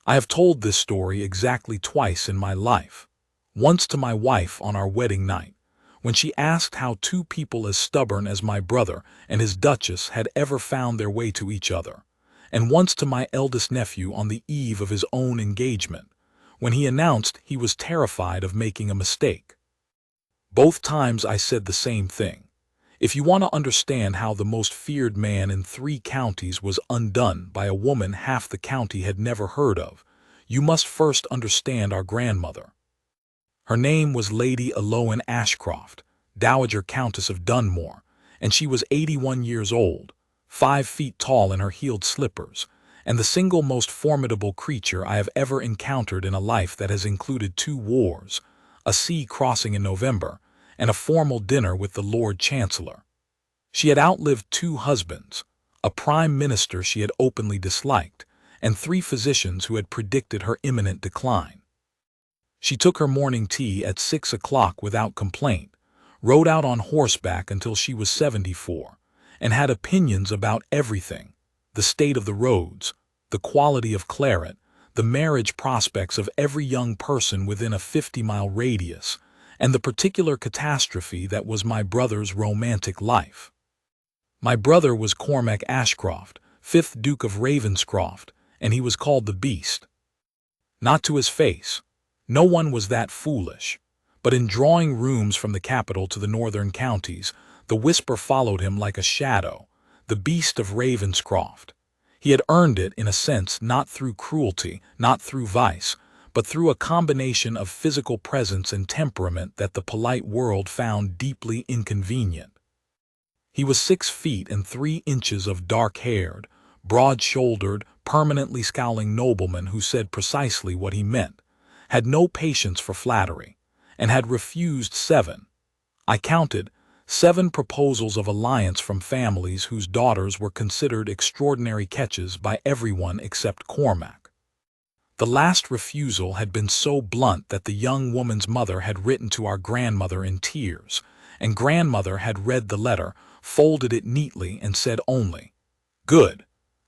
I have told this story exactly twice in my life. Once to my wife on our wedding night, when she asked how two people as stubborn as my brother and his duchess had ever found their way to each other, and once to my eldest nephew on the eve of his own engagement, when he announced he was terrified of making a mistake. Both times I said the same thing. If you want to understand how the most feared man in 3 counties was undone by a woman half the county had never heard of, you must first understand our grandmother. Her name was Lady Eloan Ashcroft, Dowager Countess of Dunmore, and she was 81 years old, 5 feet tall in her heeled slippers, and the single most formidable creature I have ever encountered in a life that has included 2 wars, a sea crossing in November, and a formal dinner with the Lord Chancellor. She had outlived 2 husbands, a prime minister she had openly disliked, and 3 physicians who had predicted her imminent decline. She took her morning tea at 6 o'clock without complaint, rode out on horseback until she was 74, and had opinions about everything: the state of the roads, the quality of claret, the marriage prospects of every young person within a 50-mile radius, and the particular catastrophe that was my brother's romantic life. My brother was Cormac Ashcroft, 5th Duke of Ravenscroft, and he was called the Beast. Not to his face. No one was that foolish. But in drawing rooms from the capital to the northern counties, the whisper followed him like a shadow: the Beast of Ravenscroft. He had earned it, in a sense, not through cruelty, not through vice, but through a combination of physical presence and temperament that the polite world found deeply inconvenient. He was 6 feet and 3 inches of dark-haired, broad-shouldered, permanently scowling nobleman who said precisely what he meant, had no patience for flattery, and had refused 7, I counted, 7 proposals of alliance from families whose daughters were considered extraordinary catches by everyone except Cormac. The last refusal had been so blunt that the young woman's mother had written to our grandmother in tears, and grandmother had read the letter, folded it neatly, and said only, "Good.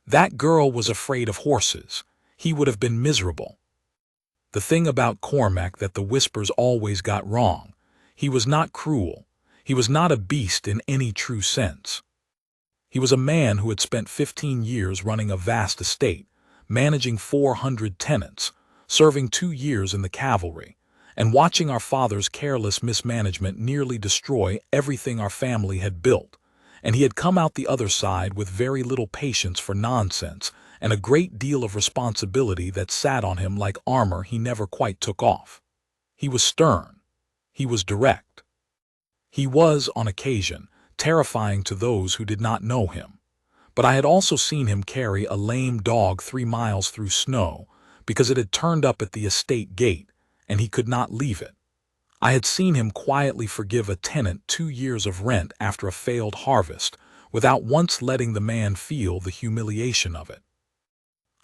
That girl was afraid of horses. He would have been miserable." The thing about Cormac that the whispers always got wrong: he was not cruel. He was not a beast in any true sense. He was a man who had spent 15 years running a vast estate, managing 400 tenants, serving 2 years in the cavalry, and watching our father's careless mismanagement nearly destroy everything our family had built, and he had come out the other side with very little patience for nonsense and a great deal of responsibility that sat on him like armor he never quite took off. He was stern. He was direct. He was, on occasion, terrifying to those who did not know him. But I had also seen him carry a lame dog 3 miles through snow because it had turned up at the estate gate, and he could not leave it. I had seen him quietly forgive a tenant 2 years of rent after a failed harvest, without once letting the man feel the humiliation of it.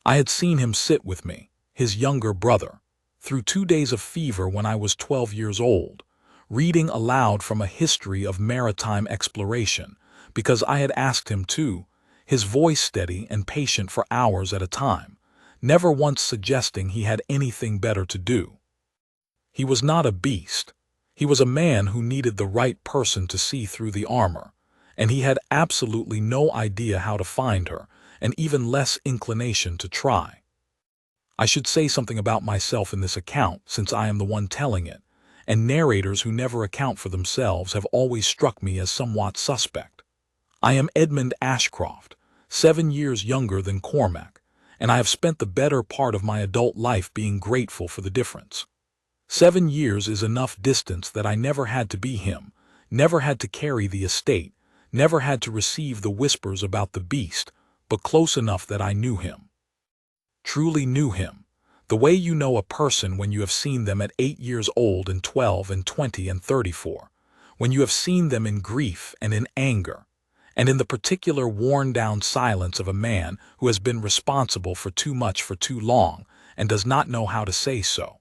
I had seen him sit with me, his younger brother, through 2 days of fever when I was 12 years old, reading aloud from a history of maritime exploration, because I had asked him to, his voice steady and patient for hours at a time, never once suggesting he had anything better to do. He was not a beast. He was a man who needed the right person to see through the armor, and he had absolutely no idea how to find her, and even less inclination to try. I should say something about myself in this account, since I am the one telling it, and narrators who never account for themselves have always struck me as somewhat suspect. I am Edmund Ashcroft, 7 years younger than Cormac, and I have spent the better part of my adult life being grateful for the difference. 7 years is enough distance that I never had to be him, never had to carry the estate, never had to receive the whispers about the beast, but close enough that I knew him. Truly knew him, the way you know a person when you have seen them at 8 years old and 12 and 20 and 34, when you have seen them in grief and in anger, and in the particular worn-down silence of a man who has been responsible for too much for too long and does not know how to say so.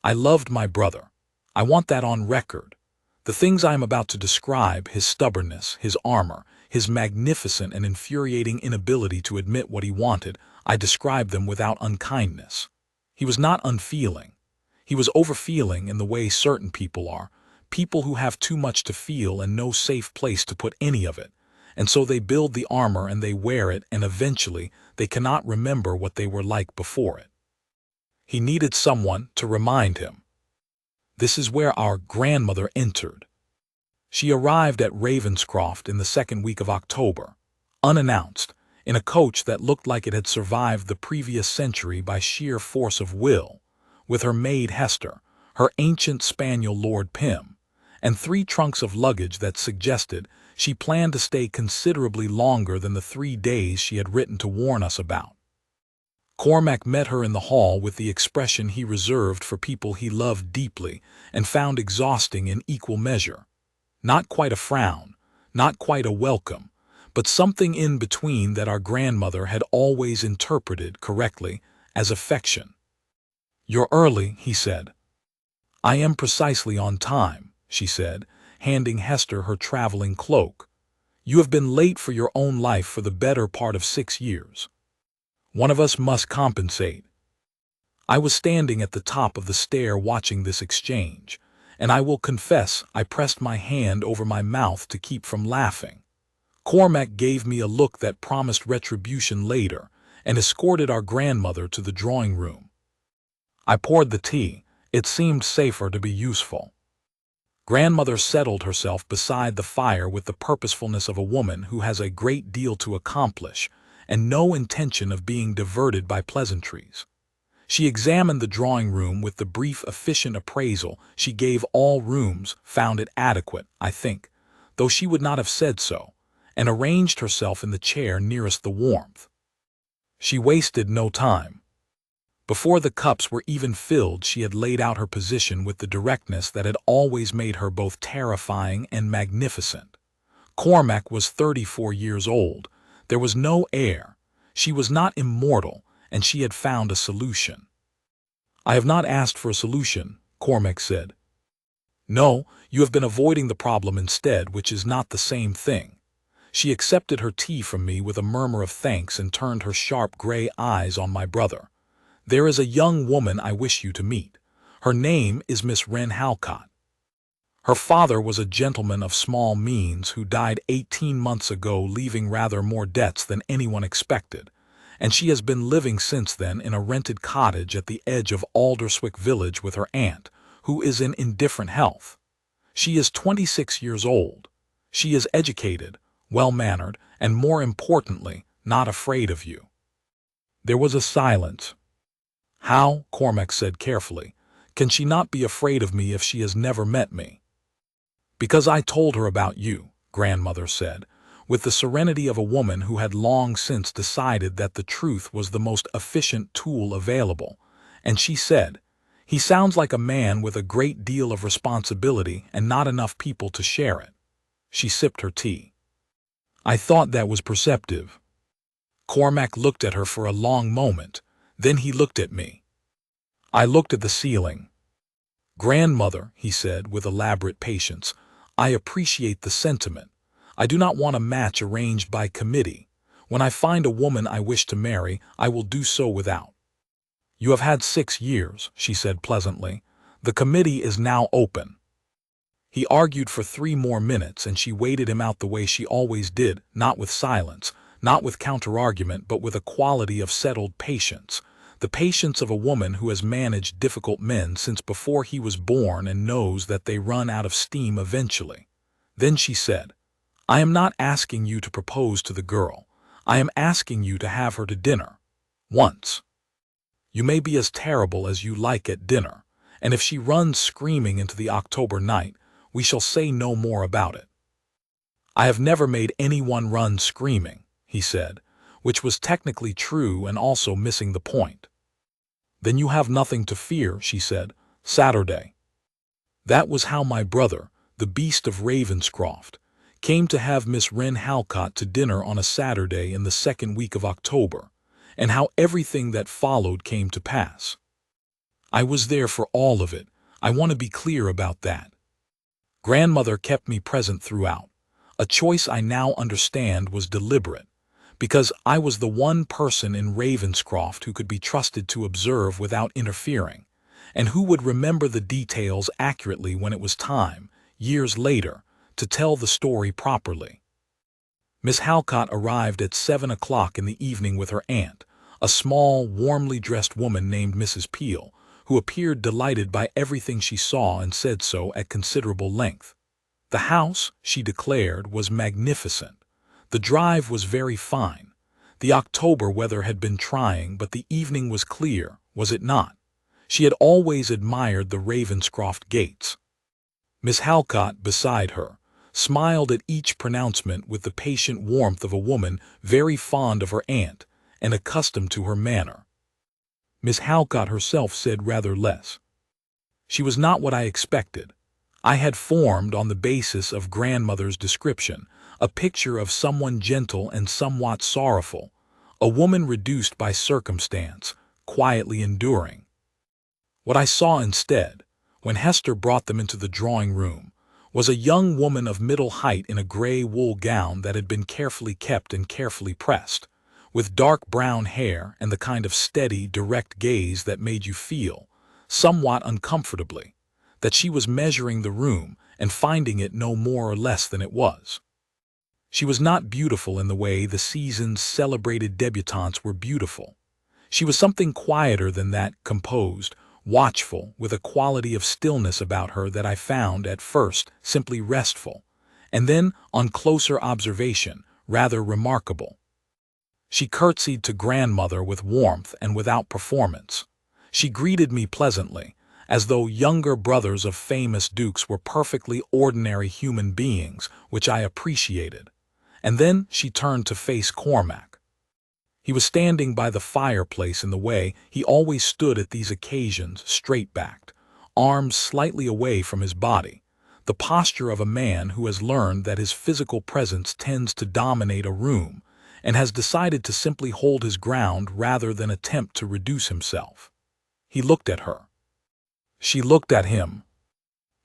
I loved my brother. I want that on record. The things I am about to describe, his stubbornness, his armor, his magnificent and infuriating inability to admit what he wanted, I described them without unkindness. He was not unfeeling. He was overfeeling in the way certain people are, people who have too much to feel and no safe place to put any of it, and so they build the armor and they wear it, and eventually they cannot remember what they were like before it. He needed someone to remind him. This is where our grandmother entered. She arrived at Ravenscroft in the second week of October, unannounced, in a coach that looked like it had survived the previous century by sheer force of will, with her maid Hester, her ancient spaniel Lord Pym, and 3 trunks of luggage that suggested she planned to stay considerably longer than the 3 days she had written to warn us about. Cormac met her in the hall with the expression he reserved for people he loved deeply and found exhausting in equal measure. Not quite a frown, not quite a welcome, but something in between that our grandmother had always interpreted correctly as affection. "You're early," he said. "I am precisely on time," she said, handing Hester her traveling cloak. "You have been late for your own life for the better part of 6 years. One of us must compensate." I was standing at the top of the stair watching this exchange, and I will confess I pressed my hand over my mouth to keep from laughing. Cormac gave me a look that promised retribution later and escorted our grandmother to the drawing room. I poured the tea. It seemed safer to be useful. Grandmother settled herself beside the fire with the purposefulness of a woman who has a great deal to accomplish and no intention of being diverted by pleasantries. She examined the drawing room with the brief, efficient appraisal she gave all rooms, found it adequate, I think, though she would not have said so, and arranged herself in the chair nearest the warmth. She wasted no time. Before the cups were even filled, she had laid out her position with the directness that had always made her both terrifying and magnificent. Cormac was 34 years old. There was no heir. She was not immortal, and she had found a solution. "I have not asked for a solution," Cormac said. "No, you have been avoiding the problem instead, which is not the same thing." She accepted her tea from me with a murmur of thanks and turned her sharp gray eyes on my brother. "There is a young woman I wish you to meet. Her name is Miss Wren Halcott. Her father was a gentleman of small means who died 18 months ago, leaving rather more debts than anyone expected, and she has been living since then in a rented cottage at the edge of Alderswick village with her aunt, who is in indifferent health. She is 26 years old. She is educated, well-mannered, and more importantly, not afraid of you." There was a silence. "How," Cormac said carefully, "can she not be afraid of me if she has never met me?" "Because I told her about you," grandmother said, with the serenity of a woman who had long since decided that the truth was the most efficient tool available, and she said, "He sounds like a man with a great deal of responsibility and not enough people to share it." She sipped her tea. "I thought that was perceptive." Cormac looked at her for a long moment, then he looked at me. I looked at the ceiling. "Grandmother," he said with elaborate patience, "I appreciate the sentiment. I do not want a match arranged by committee. When I find a woman I wish to marry, I will do so without." "You have had 6 years," she said pleasantly. "The committee is now open." He argued for 3 more minutes, and she waited him out the way she always did, not with silence, not with counter-argument, but with a quality of settled patience, the patience of a woman who has managed difficult men since before he was born and knows that they run out of steam eventually. Then she said, "I am not asking you to propose to the girl. I am asking you to have her to dinner. Once. You may be as terrible as you like at dinner, and if she runs screaming into the October night, we shall say no more about it." "I have never made anyone run screaming," he said, which was technically true and also missing the point. "Then you have nothing to fear," she said. "Saturday." That was how my brother, the beast of Ravenscroft, came to have Miss Wren Halcott to dinner on a Saturday in the second week of October, and how everything that followed came to pass. I was there for all of it. I want to be clear about that. Grandmother kept me present throughout. A choice I now understand was deliberate, because I was the one person in Ravenscroft who could be trusted to observe without interfering, and who would remember the details accurately when it was time, years later, to tell the story properly. Miss Halcott arrived at 7 o'clock in the evening with her aunt, a small, warmly dressed woman named Mrs. Peel, who appeared delighted by everything she saw and said so at considerable length. The house, she declared, was magnificent. The drive was very fine. The October weather had been trying, but the evening was clear, was it not? She had always admired the Ravenscroft gates. Miss Halcott, beside her, smiled at each pronouncement with the patient warmth of a woman very fond of her aunt and accustomed to her manner. Miss Halcott herself said rather less. She was not what I expected. I had formed, on the basis of grandmother's description, a picture of someone gentle and somewhat sorrowful, a woman reduced by circumstance, quietly enduring. What I saw instead, when Hester brought them into the drawing-room, was a young woman of middle height in a gray wool gown that had been carefully kept and carefully pressed, with dark brown hair and the kind of steady, direct gaze that made you feel, somewhat uncomfortably, that she was measuring the room and finding it no more or less than it was. She was not beautiful in the way the season's celebrated debutantes were beautiful. She was something quieter than that, composed, watchful, with a quality of stillness about her that I found, at first, simply restful, and then, on closer observation, rather remarkable. She curtsied to grandmother with warmth and without performance. She greeted me pleasantly, as though younger brothers of famous dukes were perfectly ordinary human beings, which I appreciated. And then she turned to face Cormac. He was standing by the fireplace in the way he always stood at these occasions, straight-backed, arms slightly away from his body, the posture of a man who has learned that his physical presence tends to dominate a room and has decided to simply hold his ground rather than attempt to reduce himself. He looked at her. She looked at him.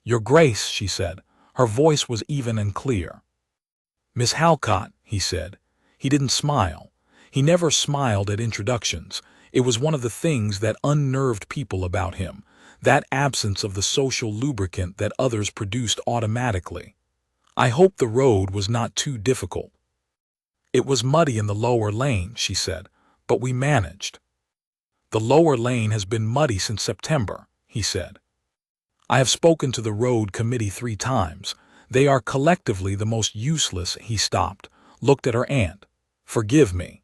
"Your Grace," she said. Her voice was even and clear. "Miss Halcott," he said. He didn't smile. He never smiled at introductions. It was one of the things that unnerved people about him, that absence of the social lubricant that others produced automatically. "I hope the road was not too difficult." "It was muddy in the lower lane," she said, "but we managed." "The lower lane has been muddy since September," he said. "I have spoken to the road committee 3 times. They are collectively the most useless." He stopped, looked at her aunt. "Forgive me."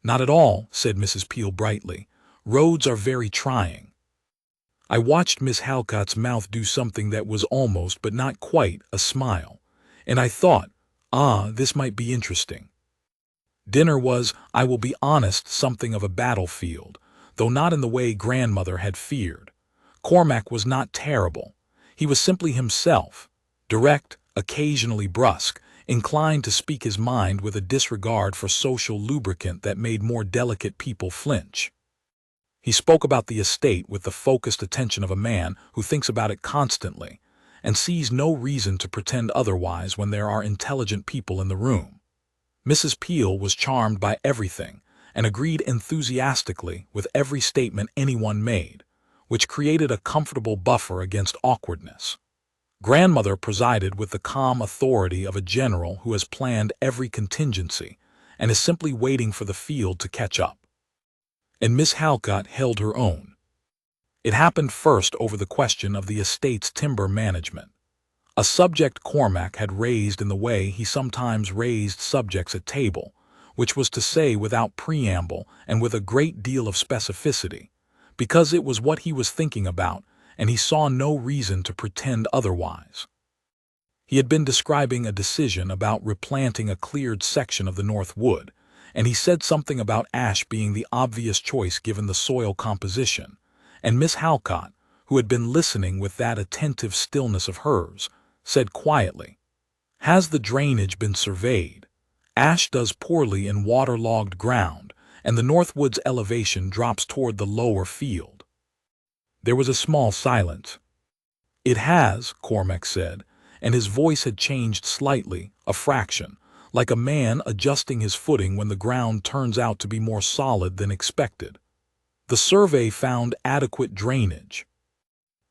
"Not at all," said Mrs. Peel brightly. "Roads are very trying." I watched Miss Halcott's mouth do something that was almost, but not quite, a smile, and I thought, this might be interesting. Dinner was, I will be honest, something of a battlefield, though not in the way grandmother had feared. Cormac was not terrible. He was simply himself, direct, occasionally brusque, inclined to speak his mind with a disregard for social lubricant that made more delicate people flinch. He spoke about the estate with the focused attention of a man who thinks about it constantly and sees no reason to pretend otherwise when there are intelligent people in the room. Mrs. Peel was charmed by everything and agreed enthusiastically with every statement anyone made, which created a comfortable buffer against awkwardness. Grandmother presided with the calm authority of a general who has planned every contingency and is simply waiting for the field to catch up. And Miss Halcott held her own. It happened first over the question of the estate's timber management, a subject Cormac had raised in the way he sometimes raised subjects at table, which was to say without preamble and with a great deal of specificity, because it was what he was thinking about, and he saw no reason to pretend otherwise. He had been describing a decision about replanting a cleared section of the North Wood, and he said something about ash being the obvious choice given the soil composition, and Miss Halcott, who had been listening with that attentive stillness of hers, said quietly, "Has the drainage been surveyed? Ash does poorly in waterlogged ground, and the North Wood's elevation drops toward the lower field." There was a small silence. "It has," Cormac said, and his voice had changed slightly, a fraction, like a man adjusting his footing when the ground turns out to be more solid than expected. The survey found adequate drainage.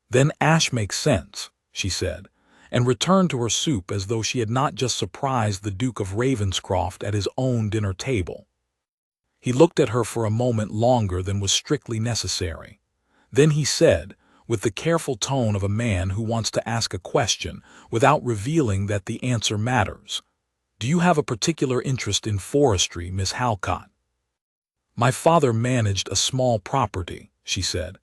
Then Ash makes sense, she said, and returned to her soup as though she had not just surprised the Duke of Ravenscroft at his own dinner table. He looked at her for a moment longer than was strictly necessary. Then he said, with the careful tone of a man who wants to ask a question without revealing that the answer matters, "Do you have a particular interest in forestry, Miss Halcott?" "My father managed a small property," she said.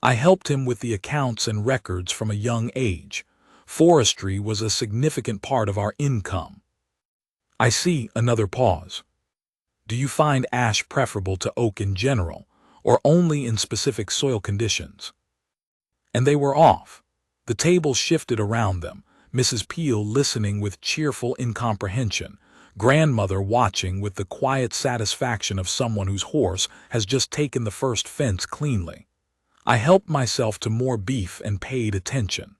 "I helped him with the accounts and records from a young age. Forestry was a significant part of our income." "I see." Another pause. "Do you find ash preferable to oak in general, or only in specific soil conditions?" And they were off. The table shifted around them, Mrs. Peel listening with cheerful incomprehension, grandmother watching with the quiet satisfaction of someone whose horse has just taken the first fence cleanly. I helped myself to more beef and paid attention.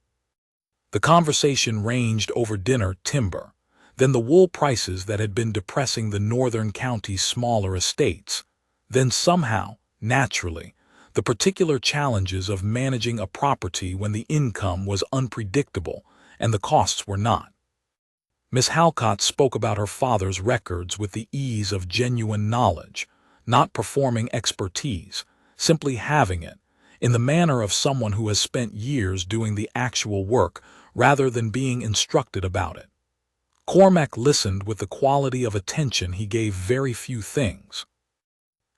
The conversation ranged over dinner timber, then the wool prices that had been depressing the northern county's smaller estates, then somehow, naturally, the particular challenges of managing a property when the income was unpredictable and the costs were not. Miss Halcott spoke about her father's records with the ease of genuine knowledge, not performing expertise, simply having it, in the manner of someone who has spent years doing the actual work rather than being instructed about it. Cormac listened with the quality of attention he gave very few things.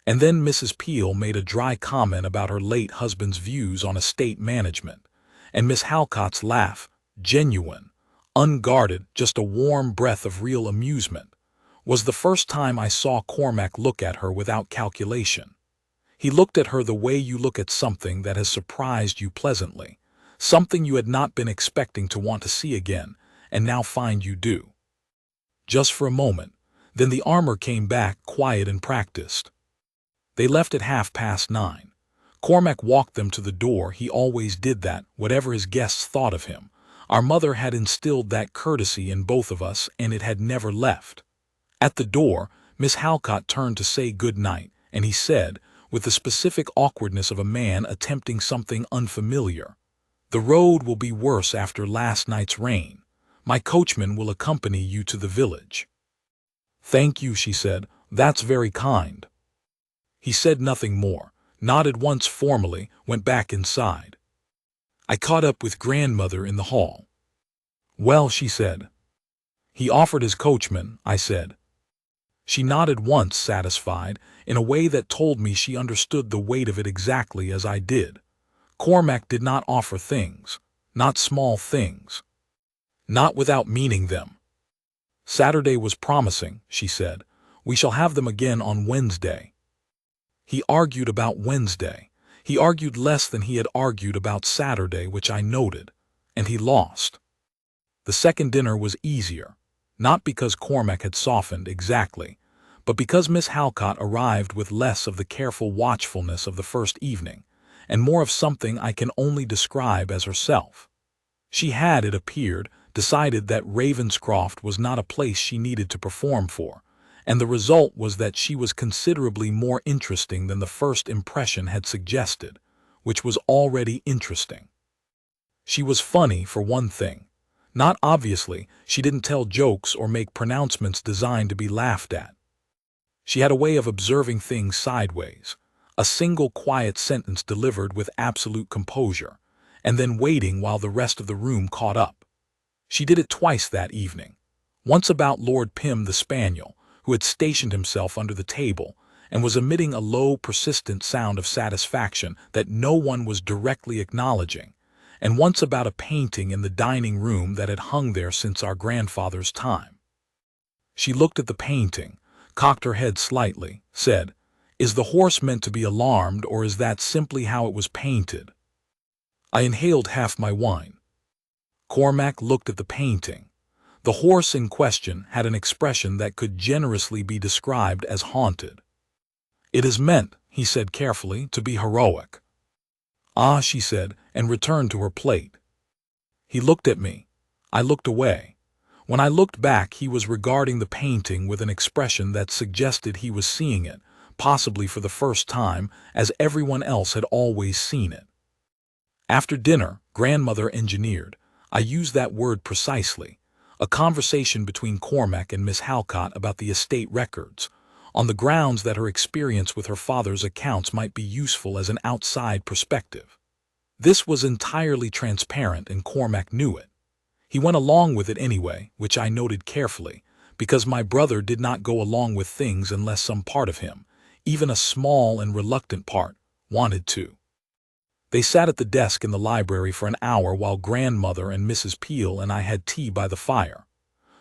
And then Mrs. Peel made a dry comment about her late husband's views on estate management, and Miss Halcott's laugh, genuine, unguarded, just a warm breath of real amusement, was the first time I saw Cormac look at her without calculation. He looked at her the way you look at something that has surprised you pleasantly, something you had not been expecting to want to see again, and now find you do. Just for a moment, then the armor came back quiet and practiced. They left at 9:30. Cormac walked them to the door. He always did that, whatever his guests thought of him. Our mother had instilled that courtesy in both of us, and it had never left. At the door, Miss Halcott turned to say good night, and he said, with the specific awkwardness of a man attempting something unfamiliar, "The road will be worse after last night's rain. My coachman will accompany you to the village." "Thank you," she said. "That's very kind." He said nothing more, nodded once formally, went back inside. I caught up with grandmother in the hall. "Well," she said. "He offered his coachman," I said. She nodded once, satisfied, in a way that told me she understood the weight of it exactly as I did. Cormac did not offer things, not small things. Not without meaning them. "Saturday was promising," she said. "We shall have them again on Wednesday." He argued about Wednesday. He argued less than he had argued about Saturday, which I noted, and he lost. The second dinner was easier, not because Cormac had softened exactly, but because Miss Halcott arrived with less of the careful watchfulness of the first evening, and more of something I can only describe as herself. She had, it appeared, decided that Ravenscroft was not a place she needed to perform for, and the result was that she was considerably more interesting than the first impression had suggested, which was already interesting. She was funny, for one thing. Not obviously, she didn't tell jokes or make pronouncements designed to be laughed at. She had a way of observing things sideways, a single quiet sentence delivered with absolute composure, and then waiting while the rest of the room caught up. She did it twice that evening, once about Lord Pym the spaniel, who had stationed himself under the table and was emitting a low, persistent sound of satisfaction that no one was directly acknowledging, and once about a painting in the dining room that had hung there since our grandfather's time. She looked at the painting, cocked her head slightly, said, "Is the horse meant to be alarmed, or is that simply how it was painted?" I inhaled half my wine. Cormac looked at the painting. The horse in question had an expression that could generously be described as haunted. "It is meant," he said carefully, "to be heroic." "Ah," she said, and returned to her plate. He looked at me. I looked away. When I looked back, he was regarding the painting with an expression that suggested he was seeing it, possibly for the first time, as everyone else had always seen it. After dinner, grandmother engineered, I use that word precisely, a conversation between Cormac and Miss Halcott about the estate records, on the grounds that her experience with her father's accounts might be useful as an outside perspective. This was entirely transparent, and Cormac knew it. He went along with it anyway, which I noted carefully, because my brother did not go along with things unless some part of him, even a small and reluctant part, wanted to. They sat at the desk in the library for an hour while grandmother and Mrs. Peel and I had tea by the fire.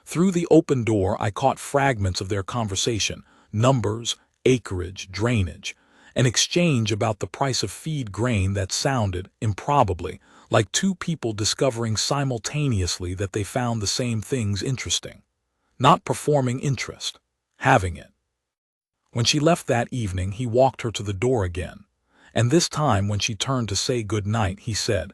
Through the open door I caught fragments of their conversation, numbers, acreage, drainage, an exchange about the price of feed grain that sounded, improbably, like two people discovering simultaneously that they found the same things interesting. Not performing interest, having it. When she left that evening, he walked her to the door again, and this time when she turned to say good night, he said,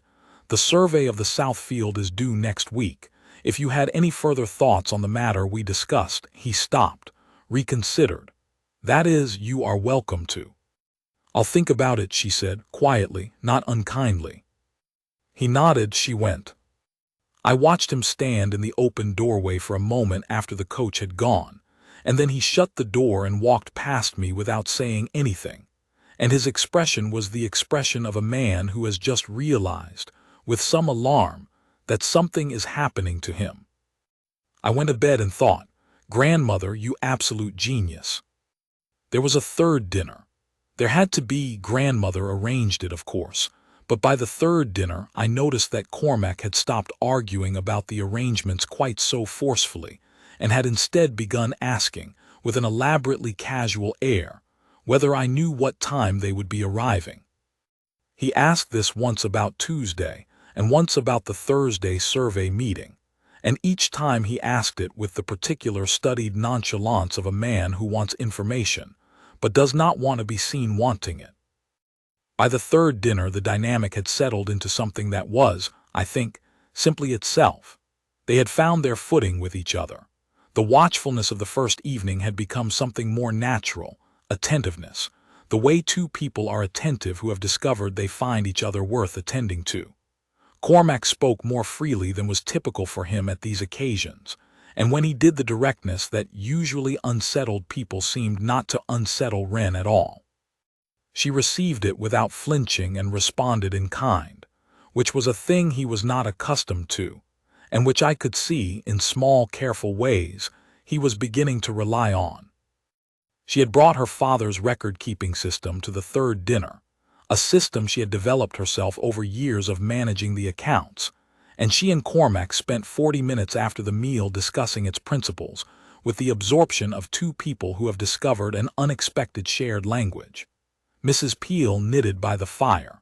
"The survey of the South Field is due next week. If you had any further thoughts on the matter we discussed," he stopped, reconsidered. "That is, you are welcome to." "I'll think about it," she said, quietly, not unkindly. He nodded. She went. I watched him stand in the open doorway for a moment after the coach had gone, and then he shut the door and walked past me without saying anything, and his expression was the expression of a man who has just realized, with some alarm, that something is happening to him. I went to bed and thought, "Grandmother, you absolute genius." There was a third dinner. There had to be. Grandmother arranged it, of course, but by the third dinner I noticed that Cormac had stopped arguing about the arrangements quite so forcefully, and had instead begun asking, with an elaborately casual air, whether I knew what time they would be arriving. He asked this once about Tuesday, and once about the Thursday survey meeting, and each time he asked it with the particular studied nonchalance of a man who wants information, but does not want to be seen wanting it. By the third dinner the dynamic had settled into something that was, I think, simply itself. They had found their footing with each other. The watchfulness of the first evening had become something more natural, attentiveness, the way two people are attentive who have discovered they find each other worth attending to. Cormac spoke more freely than was typical for him at these occasions, and when he did, the directness that usually unsettled people seemed not to unsettle Wren at all. She received it without flinching and responded in kind, which was a thing he was not accustomed to, and which I could see, in small, careful ways, he was beginning to rely on. She had brought her father's record-keeping system to the third dinner, a system she had developed herself over years of managing the accounts, and she and Cormac spent 40 minutes after the meal discussing its principles, with the absorption of two people who have discovered an unexpected shared language. Mrs. Peel knitted by the fire.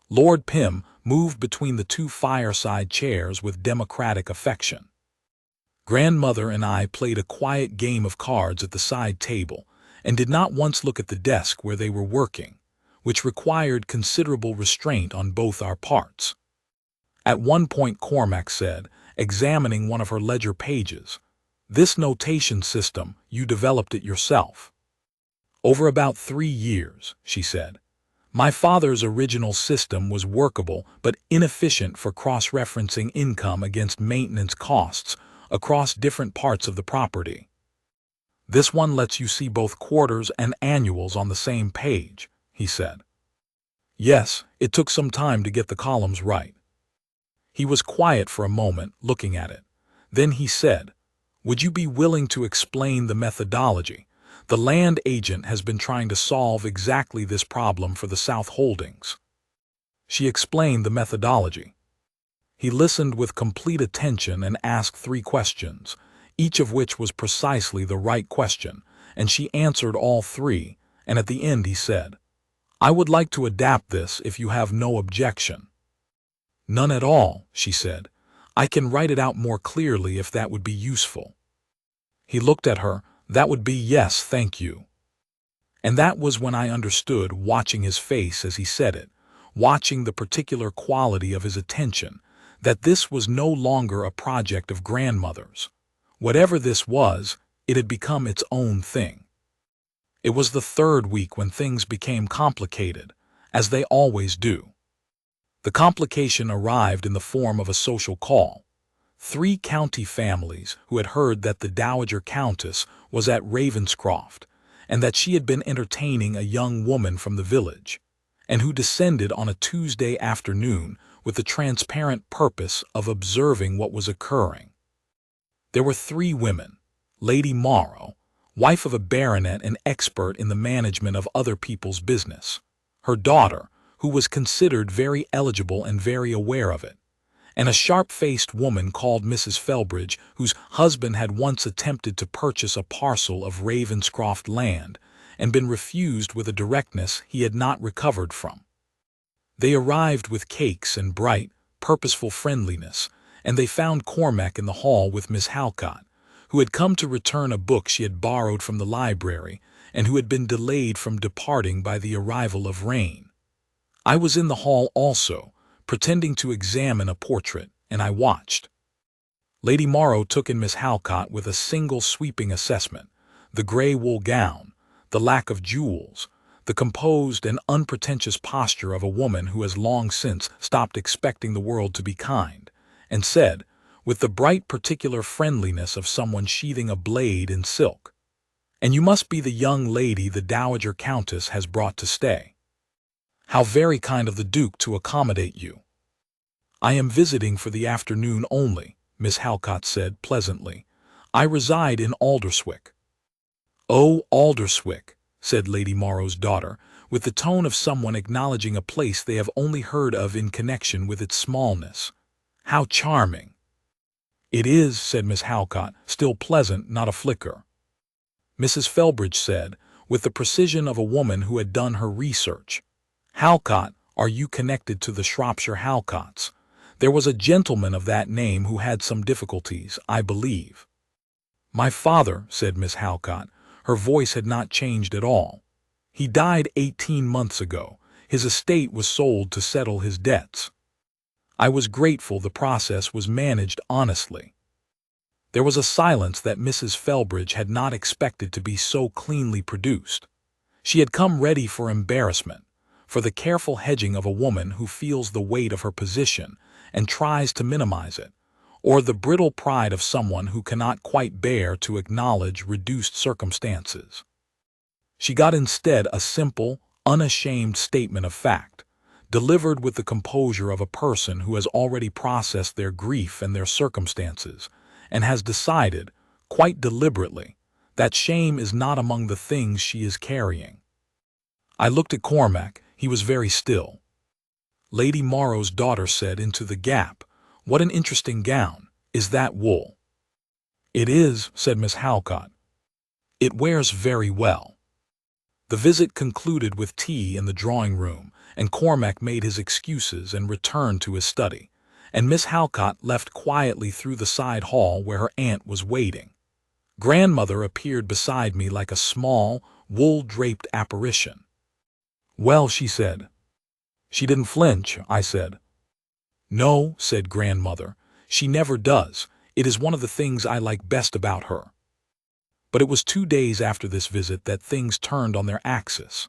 Lord Pym moved between the two fireside chairs with democratic affection. Grandmother and I played a quiet game of cards at the side table, and did not once look at the desk where they were working, which required considerable restraint on both our parts. At one point Cormac said, examining one of her ledger pages, "This notation system, you developed it yourself." "Over about 3 years," she said. "My father's original system was workable but inefficient for cross-referencing income against maintenance costs across different parts of the property. This one lets you see both quarters and annuals on the same page," he said. "Yes, it took some time to get the columns right." He was quiet for a moment, looking at it. Then he said, "Would you be willing to explain the methodology? The land agent has been trying to solve exactly this problem for the South Holdings." She explained the methodology. He listened with complete attention and asked 3 questions, each of which was precisely the right question, and she answered all 3, and at the end he said, "I would like to adapt this if you have no objection." "None at all," she said. "I can write it out more clearly if that would be useful." He looked at her. "That would be yes, thank you." And that was when I understood, watching his face as he said it, watching the particular quality of his attention, that this was no longer a project of grandmother's. Whatever this was, it had become its own thing. It was the third week when things became complicated, as they always do. The complication arrived in the form of a social call. 3 county families who had heard that the Dowager Countess was at Ravenscroft, and that she had been entertaining a young woman from the village, and who descended on a Tuesday afternoon with the transparent purpose of observing what was occurring. There were 3 women: Lady Morrow, wife of a baronet and expert in the management of other people's business; her daughter, who was considered very eligible and very aware of it; and a sharp-faced woman called Mrs. Felbridge, whose husband had once attempted to purchase a parcel of Ravenscroft land and been refused with a directness he had not recovered from. They arrived with cakes and bright, purposeful friendliness, and they found Cormac in the hall with Miss Halcott, who had come to return a book she had borrowed from the library and who had been delayed from departing by the arrival of rain. I was in the hall also, pretending to examine a portrait, and I watched. Lady Morrow took in Miss Halcott with a single sweeping assessment: the gray wool gown, the lack of jewels, the composed and unpretentious posture of a woman who has long since stopped expecting the world to be kind, and said, with the bright particular friendliness of someone sheathing a blade in silk, "And you must be the young lady the Dowager Countess has brought to stay. How very kind of the Duke to accommodate you." "I am visiting for the afternoon only," Miss Halcott said pleasantly. "I reside in Alderswick." "Oh, Alderswick," said Lady Morrow's daughter, with the tone of someone acknowledging a place they have only heard of in connection with its smallness. "How charming!" "It is," said Miss Halcott, still pleasant, not a flicker. Mrs. Felbridge said, with the precision of a woman who had done her research, "Halcott, are you connected to the Shropshire Halcotts? There was a gentleman of that name who had some difficulties, I believe." "My father," said Miss Halcott. Her voice had not changed at all. "He died 18 months ago. His estate was sold to settle his debts." I was grateful the process was managed honestly. There was a silence that Mrs. Felbridge had not expected to be so cleanly produced. She had come ready for embarrassment, for the careful hedging of a woman who feels the weight of her position and tries to minimize it, or the brittle pride of someone who cannot quite bear to acknowledge reduced circumstances. She got instead a simple, unashamed statement of fact, delivered with the composure of a person who has already processed their grief and their circumstances, and has decided, quite deliberately, that shame is not among the things she is carrying. I looked at Cormac. He was very still. Lady Morrow's daughter said into the gap, "What an interesting gown. Is that wool?" "It is," said Miss Halcott. "It wears very well." The visit concluded with tea in the drawing-room, and Cormac made his excuses and returned to his study, and Miss Halcott left quietly through the side hall where her aunt was waiting. Grandmother appeared beside me like a small, wool-draped apparition. "Well," she said. "She didn't flinch," I said. "No," said Grandmother, "she never does. It is one of the things I like best about her." But it was 2 days after this visit that things turned on their axis.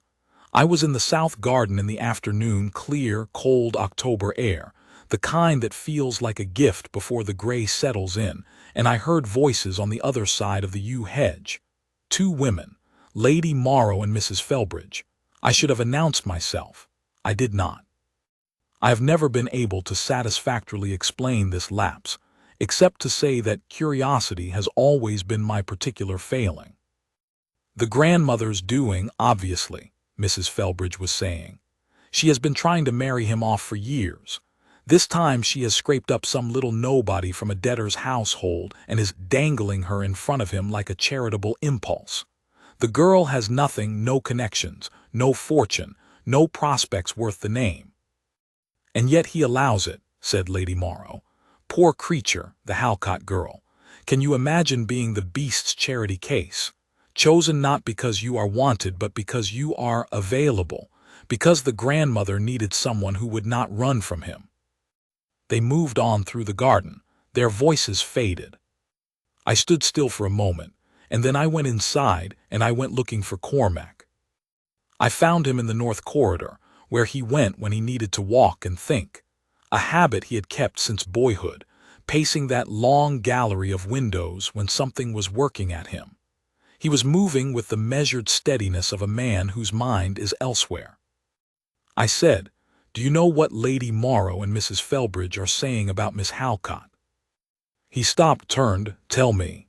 I was in the south garden in the afternoon, clear, cold October air, the kind that feels like a gift before the gray settles in, and I heard voices on the other side of the yew hedge. 2 women, Lady Morrow and Mrs. Felbridge. I should have announced myself. I did not. I have never been able to satisfactorily explain this lapse, except to say that curiosity has always been my particular failing. "The grandmother's doing, obviously," Mrs. Felbridge was saying. "She has been trying to marry him off for years. This time she has scraped up some little nobody from a debtor's household and is dangling her in front of him like a charitable impulse. The girl has nothing, no connections, no fortune, no prospects worth the name. And yet he allows it," said Lady Morrow. "Poor creature, the Halcott girl. Can you imagine being the beast's charity case? Chosen not because you are wanted but because you are available, because the grandmother needed someone who would not run from him." They moved on through the garden. Their voices faded. I stood still for a moment, and then I went inside and I went looking for Cormac. I found him in the north corridor, where he went when he needed to walk and think, a habit he had kept since boyhood, pacing that long gallery of windows when something was working at him. He was moving with the measured steadiness of a man whose mind is elsewhere. I said, "Do you know what Lady Morrow and Mrs. Felbridge are saying about Miss Halcott?" He stopped, turned, "Tell me."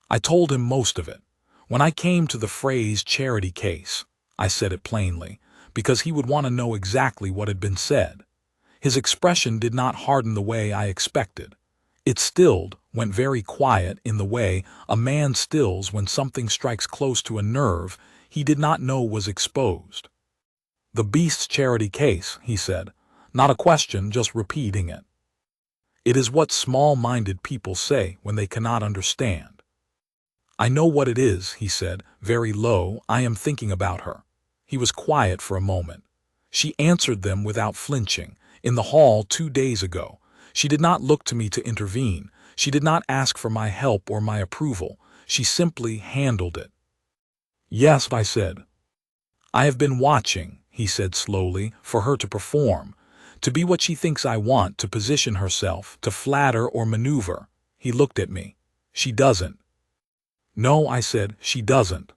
I told him most of it. When I came to the phrase charity case, I said it plainly, because he would want to know exactly what had been said. His expression did not harden the way I expected. It stilled, went very quiet in the way a man stills when something strikes close to a nerve he did not know was exposed. "The beast's charity case," he said. "Not a question, just repeating it. It is what small-minded people say when they cannot understand." "I know what it is," he said, very low. "I am thinking about her." He was quiet for a moment. "She answered them without flinching, in the hall 2 days ago. She did not look to me to intervene. She did not ask for my help or my approval. She simply handled it." "Yes," I said. "I have been watching," he said slowly, "for her to perform, to be what she thinks I want, to position herself, to flatter or maneuver." He looked at me. "She doesn't." "No," I said, "she doesn't."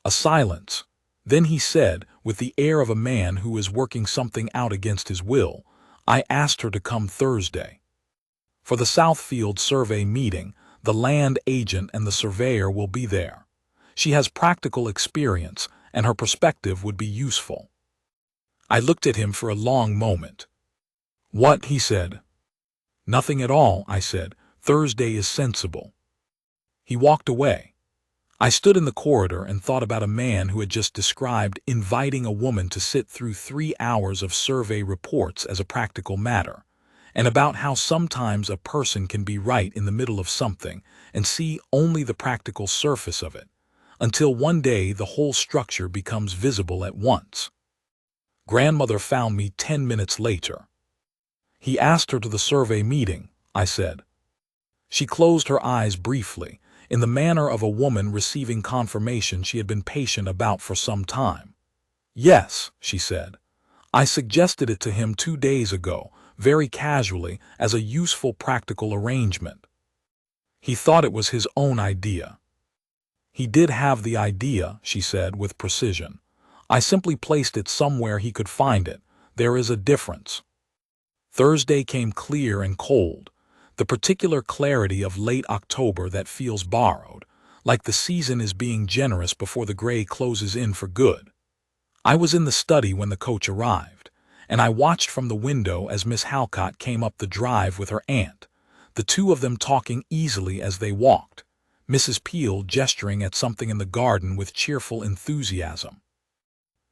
A silence. Then he said, with the air of a man who is working something out against his will, "I asked her to come Thursday. For the Southfield survey meeting, the land agent and the surveyor will be there. She has practical experience, and her perspective would be useful." I looked at him for a long moment. "What?" he said. "Nothing at all," I said. "Thursday is sensible." He walked away. I stood in the corridor and thought about a man who had just described inviting a woman to sit through 3 hours of survey reports as a practical matter, and about how sometimes a person can be right in the middle of something and see only the practical surface of it, until one day the whole structure becomes visible at once. Grandmother found me 10 minutes later. "He asked her to the survey meeting," I said. She closed her eyes briefly, in the manner of a woman receiving confirmation she had been patient about for some time. "Yes," she said. "I suggested it to him 2 days ago, very casually, as a useful practical arrangement. He thought it was his own idea." "He did have the idea," she said with precision. "I simply placed it somewhere he could find it. There is a difference." Thursday came clear and cold, the particular clarity of late October that feels borrowed, like the season is being generous before the gray closes in for good. I was in the study when the coach arrived, and I watched from the window as Miss Halcott came up the drive with her aunt, the two of them talking easily as they walked, Mrs. Peel gesturing at something in the garden with cheerful enthusiasm.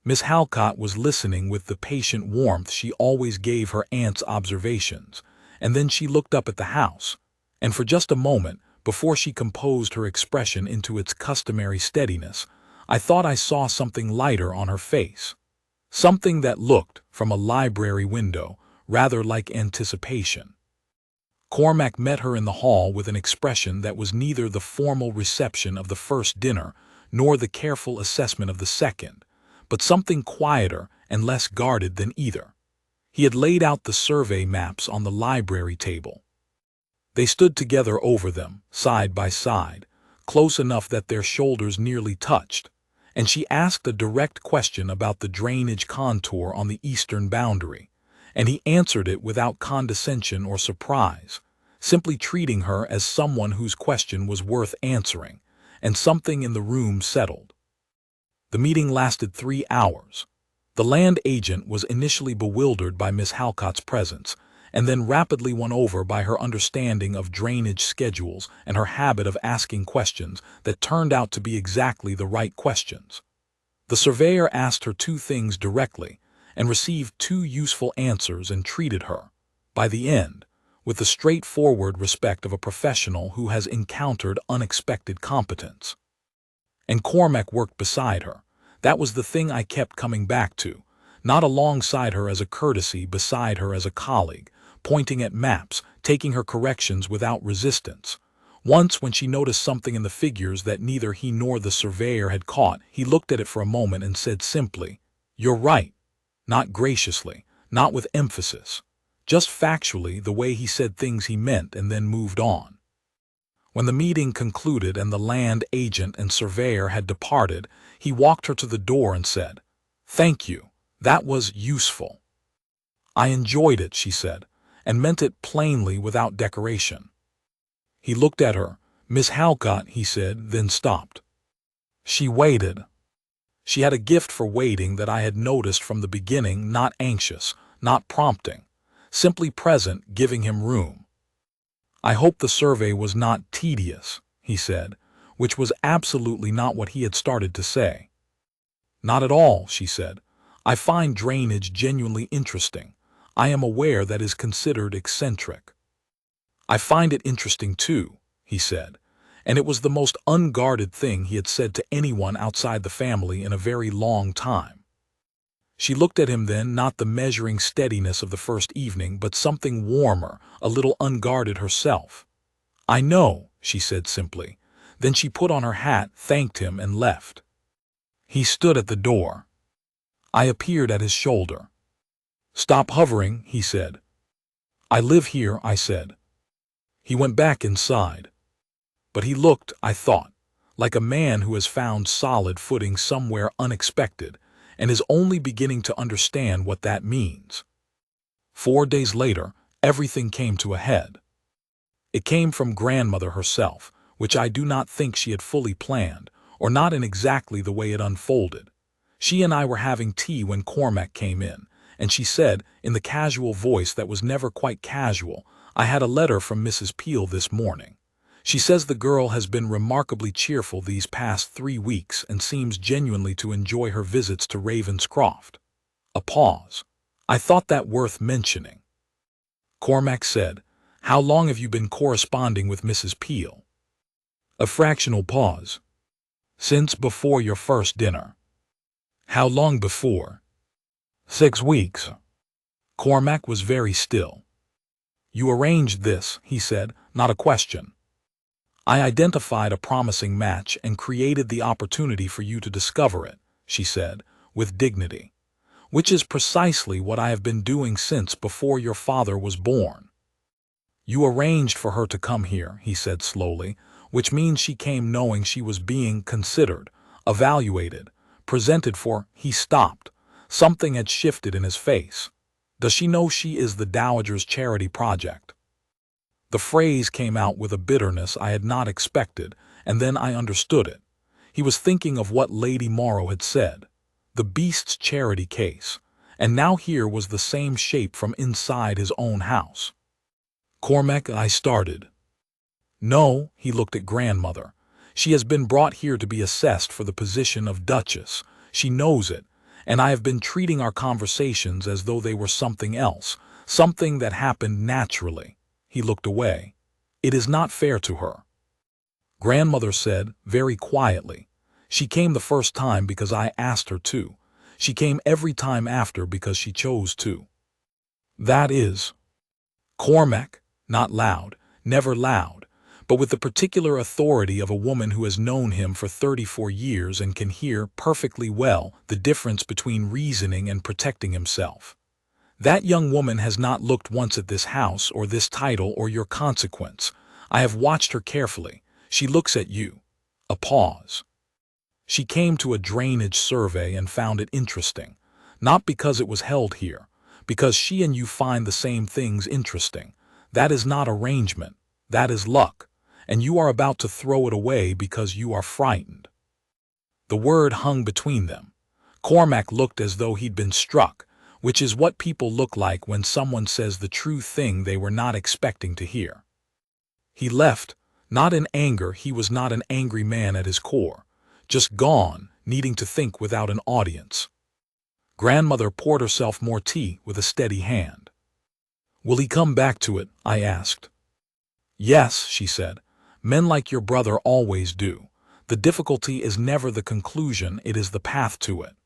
Miss Halcott was listening with the patient warmth she always gave her aunt's observations, and then she looked up at the house, and for just a moment, before she composed her expression into its customary steadiness, I thought I saw something lighter on her face, something that looked, from a library window, rather like anticipation. Cormac met her in the hall with an expression that was neither the formal reception of the first dinner nor the careful assessment of the second, but something quieter and less guarded than either. He had laid out the survey maps on the library table. They stood together over them, side by side, close enough that their shoulders nearly touched, and she asked a direct question about the drainage contour on the eastern boundary, and he answered it without condescension or surprise, simply treating her as someone whose question was worth answering, and something in the room settled. The meeting lasted 3 hours. The land agent was initially bewildered by Miss Halcott's presence, and then rapidly won over by her understanding of drainage schedules and her habit of asking questions that turned out to be exactly the right questions. The surveyor asked her 2 things directly, and received 2 useful answers and treated her, by the end, with the straightforward respect of a professional who has encountered unexpected competence. And Cormac worked beside her. That was the thing I kept coming back to, not alongside her as a courtesy, beside her as a colleague, pointing at maps, taking her corrections without resistance, Once, when she noticed something in the figures that neither he nor the surveyor had caught, he looked at it for a moment and said simply, "You're right." Not graciously, not with emphasis, just factually, the way he said things he meant, and then moved on. When the meeting concluded and the land agent and surveyor had departed, he walked her to the door and said, "Thank you, that was useful." "I enjoyed it," she said, and meant it plainly without decoration. He looked at her. "Miss Halcott," he said, then stopped. She waited. She had a gift for waiting that I had noticed from the beginning, not anxious, not prompting, simply present, giving him room. "I hope the survey was not tedious," he said, which was absolutely not what he had started to say. "Not at all," she said. "I find drainage genuinely interesting. I am aware that is considered eccentric." "I find it interesting too," he said, and it was the most unguarded thing he had said to anyone outside the family in a very long time. She looked at him then, not the measuring steadiness of the first evening, but something warmer, a little unguarded herself. "I know," she said simply. Then she put on her hat, thanked him, and left. He stood at the door. I appeared at his shoulder. "Stop hovering," he said. "I live here," I said. He went back inside. But he looked, I thought, like a man who has found solid footing somewhere unexpected, and is only beginning to understand what that means. 4 days later, everything came to a head. It came from grandmother herself, which I do not think she had fully planned, or not in exactly the way it unfolded. She and I were having tea when Cormac came in, and she said, in the casual voice that was never quite casual, "I had a letter from Mrs. Peel this morning. She says the girl has been remarkably cheerful these past 3 weeks and seems genuinely to enjoy her visits to Ravenscroft." A pause. I thought that worth mentioning. Cormac said, "How long have you been corresponding with Mrs. Peel?" A fractional pause. "Since before your first dinner." "How long before?" 6 weeks. Cormac was very still. "You arranged this," he said, "not a question. I identified a promising match and created the opportunity for you to discover it," she said, with dignity. "Which is precisely what I have been doing since before your father was born." "You arranged for her to come here," he said slowly, "which means she came knowing she was being considered, evaluated, presented for—" He stopped. Something had shifted in his face. "Does she know she is the Dowager's charity project?" The phrase came out with a bitterness I had not expected, and then I understood it. He was thinking of what Lady Morrow had said. The beast's charity case. And now here was the same shape from inside his own house. "Cormac," I started. "No," he looked at grandmother. "She has been brought here to be assessed for the position of Duchess. She knows it, and I have been treating our conversations as though they were something else, something that happened naturally." He looked away. "It is not fair to her." Grandmother said, very quietly, "She came the first time because I asked her to. She came every time after because she chose to." "That is—" Cormac, not loud, never loud, but with the particular authority of a woman who has known him for 34 years and can hear perfectly well the difference between reasoning and protecting himself. "That young woman has not looked once at this house or this title or your consequence. I have watched her carefully. She looks at you." A pause. "She came to a drainage survey and found it interesting, not because it was held here, because she and you find the same things interesting. That is not arrangement, that is luck, and you are about to throw it away because you are frightened." The word hung between them. Cormac looked as though he'd been struck, which is what people look like when someone says the true thing they were not expecting to hear. He left, not in anger. He was not an angry man at his core, just gone, needing to think without an audience. Grandmother poured herself more tea with a steady hand. "Will he come back to it?" I asked. "Yes," she said. "Men like your brother always do. The difficulty is never the conclusion, it is the path to it."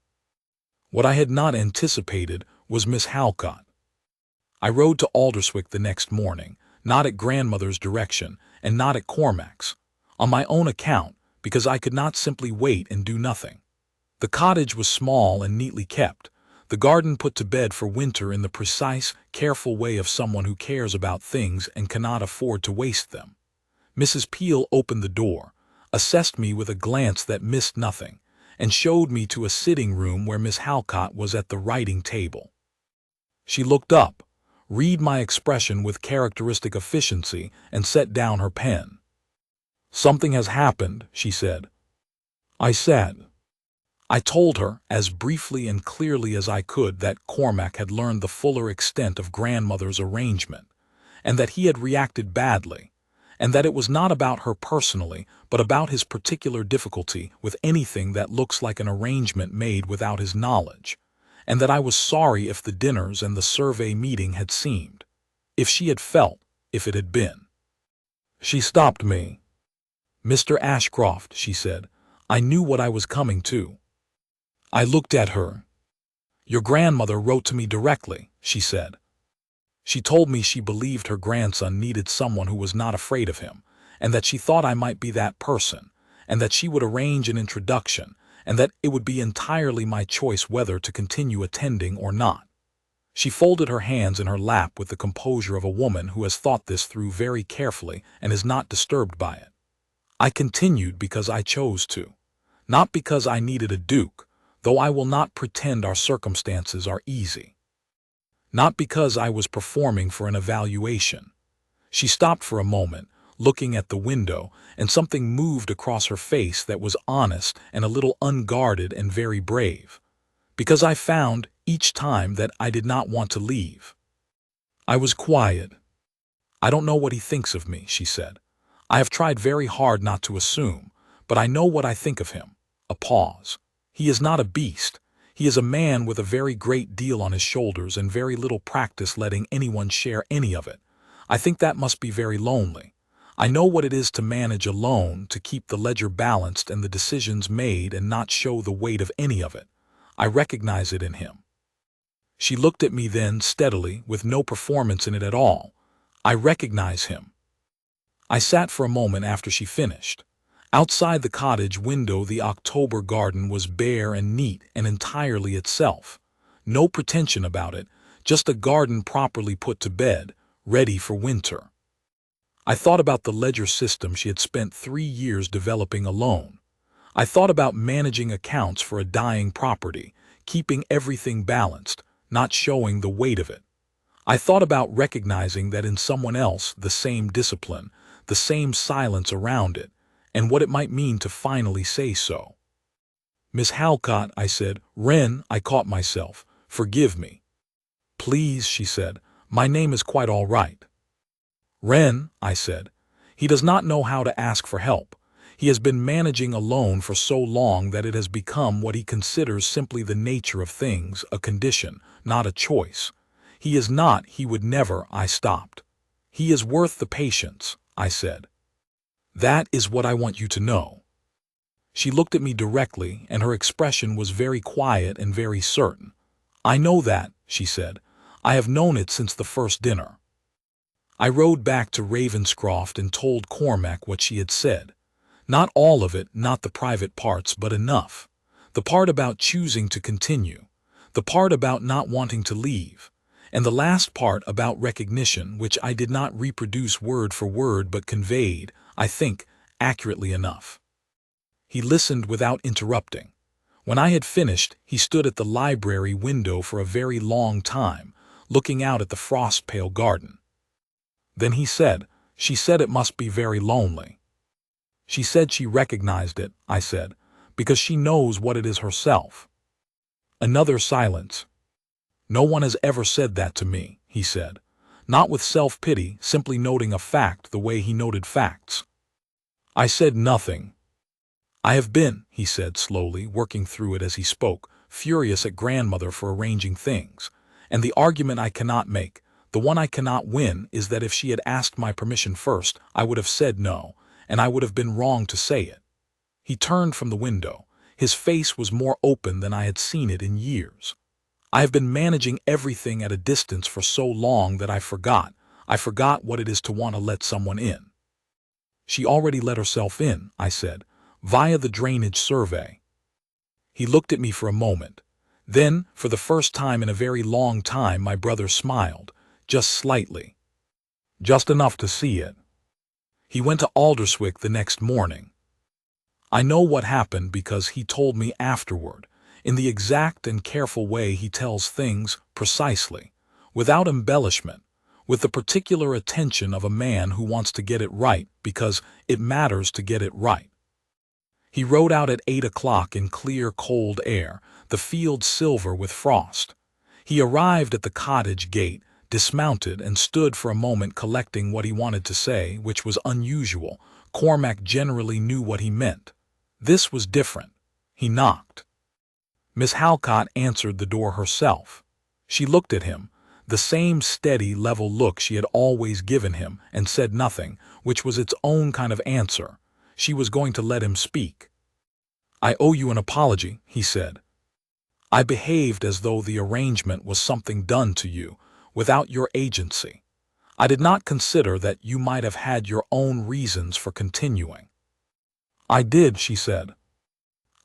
What I had not anticipated was Miss Halcott. I rode to Alderswick the next morning, not at grandmother's direction, and not at Cormac's. On my own account, because I could not simply wait and do nothing. The cottage was small and neatly kept, the garden put to bed for winter in the precise, careful way of someone who cares about things and cannot afford to waste them. Mrs. Peel opened the door, assessed me with a glance that missed nothing, and showed me to a sitting room where Miss Halcott was at the writing table. She looked up, read my expression with characteristic efficiency, and set down her pen. "Something has happened," she said. I said. I told her, as briefly and clearly as I could, that Cormac had learned the fuller extent of grandmother's arrangement, and that he had reacted badly, and that it was not about her personally, but about his particular difficulty with anything that looks like an arrangement made without his knowledge, and that I was sorry if the dinners and the survey meeting had seemed, if she had felt, if it had been. She stopped me. "Mr. Ashcroft," she said, "I knew what I was coming to." I looked at her. "Your grandmother wrote to me directly," she said. "She told me she believed her grandson needed someone who was not afraid of him, and that she thought I might be that person, and that she would arrange an introduction, and that it would be entirely my choice whether to continue attending or not." She folded her hands in her lap with the composure of a woman who has thought this through very carefully and is not disturbed by it. I continued because I chose to, not because I needed a duke, though I will not pretend our circumstances are easy. Not because I was performing for an evaluation. She stopped for a moment, looking at the window, and something moved across her face that was honest and a little unguarded and very brave. Because I found, each time, that I did not want to leave. I was quiet. "I don't know what he thinks of me," she said. "I have tried very hard not to assume, but I know what I think of him." A pause. "He is not a beast. He is a man with a very great deal on his shoulders and very little practice letting anyone share any of it. I think that must be very lonely. I know what it is to manage alone, to keep the ledger balanced and the decisions made and not show the weight of any of it. I recognize it in him." She looked at me then steadily, with no performance in it at all. "I recognize him." I sat for a moment after she finished. Outside the cottage window the October garden was bare and neat and entirely itself. No pretension about it, just a garden properly put to bed, ready for winter. I thought about the ledger system she had spent 3 years developing alone. I thought about managing accounts for a dying property, keeping everything balanced, not showing the weight of it. I thought about recognizing that in someone else the same discipline, the same silence around it, and what it might mean to finally say so. "Miss Halcott," I said. "Wren," I caught myself. "Forgive me." "Please," she said. "My name is quite all right." "Wren," I said. "He does not know how to ask for help. He has been managing alone for so long that it has become what he considers simply the nature of things, a condition, not a choice. He is not, he would never." I stopped. "He is worth the patience," I said. "That is what I want you to know." She looked at me directly, and her expression was very quiet and very certain. "I know that," she said. "I have known it since the first dinner." I rode back to Ravenscroft and told Cormac what she had said. Not all of it, not the private parts, but enough. The part about choosing to continue, the part about not wanting to leave, and the last part about recognition, which I did not reproduce word for word but conveyed, I think, accurately enough. He listened without interrupting. When I had finished, he stood at the library window for a very long time, looking out at the frost-pale garden. Then he said, "She said it must be very lonely." "She said she recognized it," I said, "because she knows what it is herself." Another silence. "No one has ever said that to me," he said. Not with self-pity, simply noting a fact the way he noted facts. I said nothing. "I have been," he said slowly, working through it as he spoke, "furious at grandmother for arranging things. And the argument I cannot make, the one I cannot win, is that if she had asked my permission first, I would have said no, and I would have been wrong to say it." He turned from the window. His face was more open than I had seen it in years. "I have been managing everything at a distance for so long that I forgot what it is to want to let someone in." She already let herself in, I said, via the drainage survey. He looked at me for a moment. Then, for the first time in a very long time, my brother smiled, just slightly. Just enough to see it. He went to Alderswick the next morning. I know what happened because he told me afterward, in the exact and careful way he tells things, precisely, without embellishment, with the particular attention of a man who wants to get it right because it matters to get it right. He rode out at 8 o'clock in clear, cold air, the field silver with frost. He arrived at the cottage gate, dismounted, and stood for a moment collecting what he wanted to say, which was unusual. Cormac generally knew what he meant. This was different. He knocked. Miss Halcott answered the door herself. She looked at him, the same steady, level look she had always given him, and said nothing, which was its own kind of answer. She was going to let him speak. "I owe you an apology," he said. "I behaved as though the arrangement was something done to you, without your agency. I did not consider that you might have had your own reasons for continuing." "I did," she said.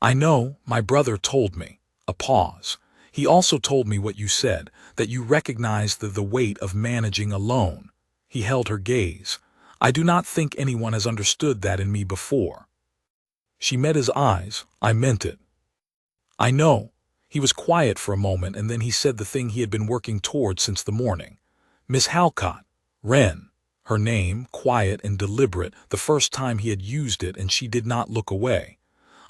"I know, my brother told me." A pause. "He also told me what you said, that you recognized the weight of managing alone." He held her gaze. "I do not think anyone has understood that in me before." She met his eyes. "I meant it." "I know." He was quiet for a moment, and then he said the thing he had been working toward since the morning. "Miss Halcott." Wren. Her name, quiet and deliberate, the first time he had used it, and she did not look away.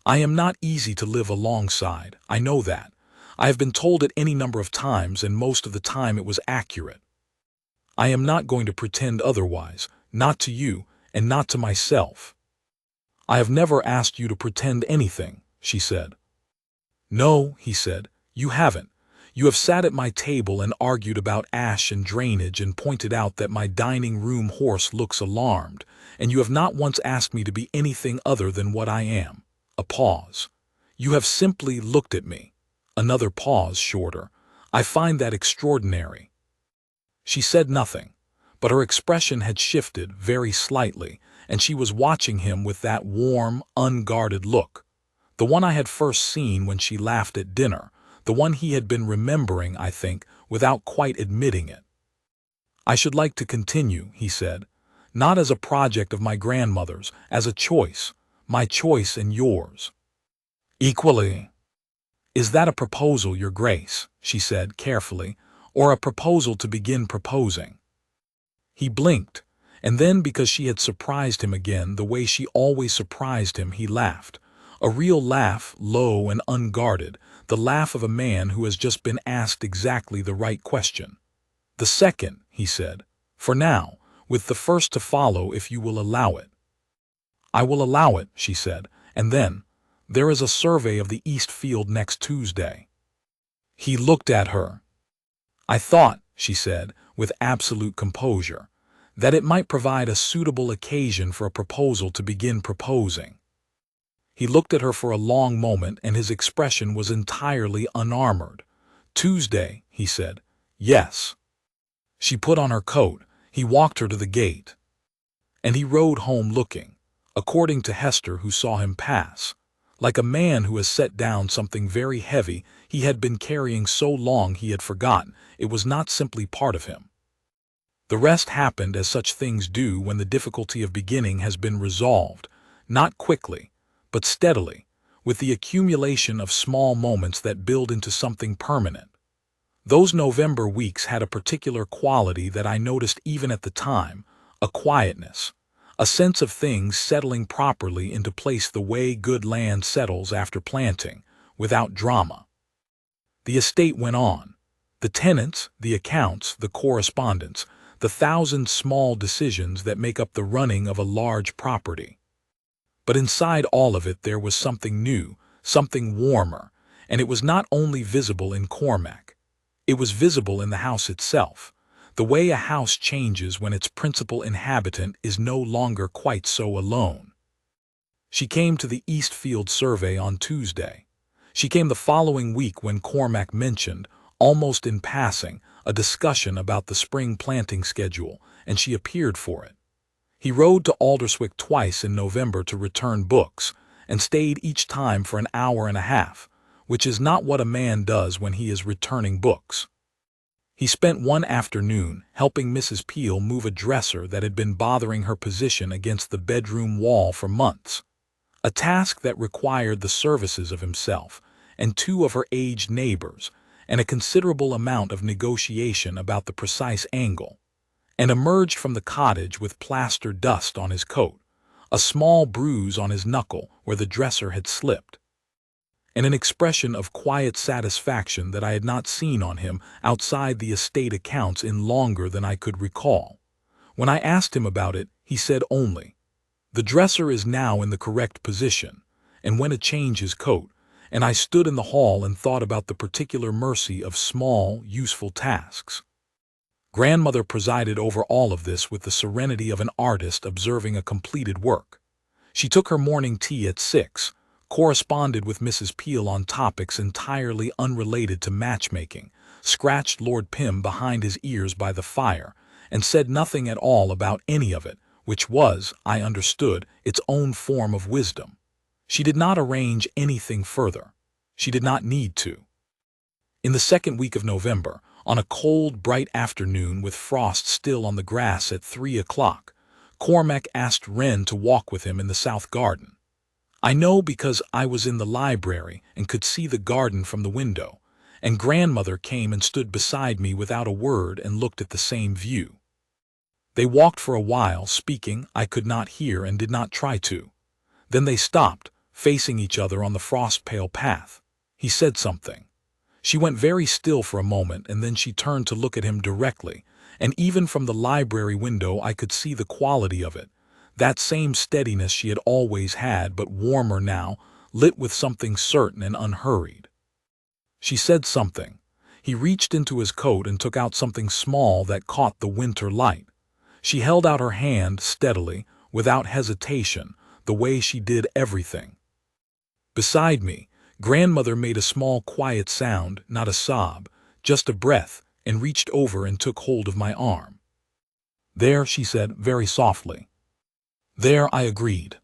"I am not easy to live alongside. I know that. I have been told it any number of times, and most of the time it was accurate. I am not going to pretend otherwise, not to you, and not to myself." "I have never asked you to pretend anything," she said. "No," he said, "you haven't. You have sat at my table and argued about ash and drainage and pointed out that my dining room horse looks alarmed, and you have not once asked me to be anything other than what I am." A pause. "You have simply looked at me." Another pause, shorter. "I find that extraordinary." She said nothing, but her expression had shifted very slightly, and she was watching him with that warm, unguarded look. The one I had first seen when she laughed at dinner, the one he had been remembering, I think, without quite admitting it. "I should like to continue," he said, "not as a project of my grandmother's, as a choice, my choice and yours. Equally." "Is that a proposal, Your Grace?" she said carefully, "or a proposal to begin proposing?" He blinked, and then, because she had surprised him again the way she always surprised him, he laughed. A real laugh, low and unguarded, the laugh of a man who has just been asked exactly the right question. "The second," he said, "for now, with the first to follow if you will allow it." "I will allow it," she said, and then, "there is a survey of the East Field next Tuesday." He looked at her. "I thought," she said, with absolute composure, "that it might provide a suitable occasion for a proposal to begin proposing." He looked at her for a long moment, and his expression was entirely unarmored. "Tuesday," he said. "Yes." She put on her coat. He walked her to the gate. And he rode home looking, according to Hester, who saw him pass, like a man who has set down something very heavy he had been carrying so long he had forgotten it was not simply part of him. The rest happened as such things do when the difficulty of beginning has been resolved, not quickly, but steadily, with the accumulation of small moments that build into something permanent. Those November weeks had a particular quality that I noticed even at the time, a quietness, a sense of things settling properly into place the way good land settles after planting, without drama. The estate went on. The tenants, the accounts, the correspondence, the thousand small decisions that make up the running of a large property. But inside all of it there was something new, something warmer, and it was not only visible in Cormac. It was visible in the house itself, the way a house changes when its principal inhabitant is no longer quite so alone. She came to the Eastfield survey on Tuesday. She came the following week when Cormac mentioned, almost in passing, a discussion about the spring planting schedule, and she appeared for it. He rode to Alderswick twice in November to return books, and stayed each time for an hour and a half, which is not what a man does when he is returning books. He spent one afternoon helping Mrs. Peel move a dresser that had been bothering her position against the bedroom wall for months, a task that required the services of himself and two of her aged neighbors, and a considerable amount of negotiation about the precise angle, and emerged from the cottage with plaster dust on his coat, a small bruise on his knuckle where the dresser had slipped, and an expression of quiet satisfaction that I had not seen on him outside the estate accounts in longer than I could recall. When I asked him about it, he said only, "The dresser is now in the correct position," and went to change his coat, and I stood in the hall and thought about the particular mercy of small, useful tasks. Grandmother presided over all of this with the serenity of an artist observing a completed work. She took her morning tea at 6, corresponded with Mrs. Peel on topics entirely unrelated to matchmaking, scratched Lord Pym behind his ears by the fire, and said nothing at all about any of it, which was, I understood, its own form of wisdom. She did not arrange anything further. She did not need to. In the second week of November, on a cold, bright afternoon with frost still on the grass at 3 o'clock, Cormac asked Wren to walk with him in the south garden. I know because I was in the library and could see the garden from the window, and Grandmother came and stood beside me without a word and looked at the same view. They walked for a while, speaking I could not hear and did not try to. Then they stopped, facing each other on the frost-pale path. He said something. She went very still for a moment, and then she turned to look at him directly, and even from the library window I could see the quality of it, that same steadiness she had always had, but warmer now, lit with something certain and unhurried. She said something. He reached into his coat and took out something small that caught the winter light. She held out her hand steadily, without hesitation, the way she did everything. Beside me, Grandmother made a small quiet sound, not a sob, just a breath, and reached over and took hold of my arm. "There," she said, very softly. "There," I agreed.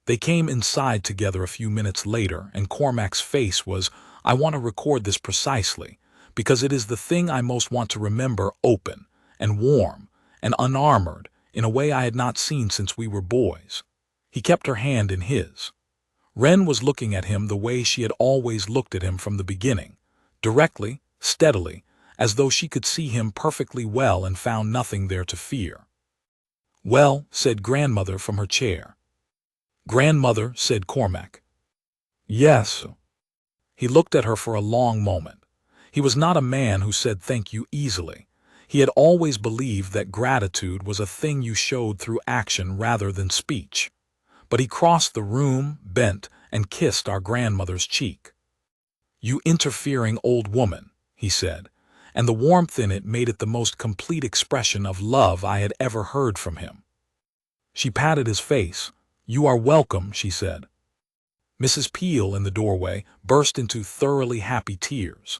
They came inside together a few minutes later, and Cormac's face was, "I want to record this precisely, because it is the thing I most want to remember, open, and warm, and unarmored, in a way I had not seen since we were boys." He kept her hand in his. Wren was looking at him the way she had always looked at him from the beginning, directly, steadily, as though she could see him perfectly well and found nothing there to fear. "Well," said Grandmother from her chair. "Grandmother," said Cormac. "Yes." He looked at her for a long moment. He was not a man who said thank you easily. He had always believed that gratitude was a thing you showed through action rather than speech. But he crossed the room, bent, and kissed our grandmother's cheek. "You interfering old woman," he said, and the warmth in it made it the most complete expression of love I had ever heard from him. She patted his face. "You are welcome," she said. Mrs. Peel, in the doorway, burst into thoroughly happy tears.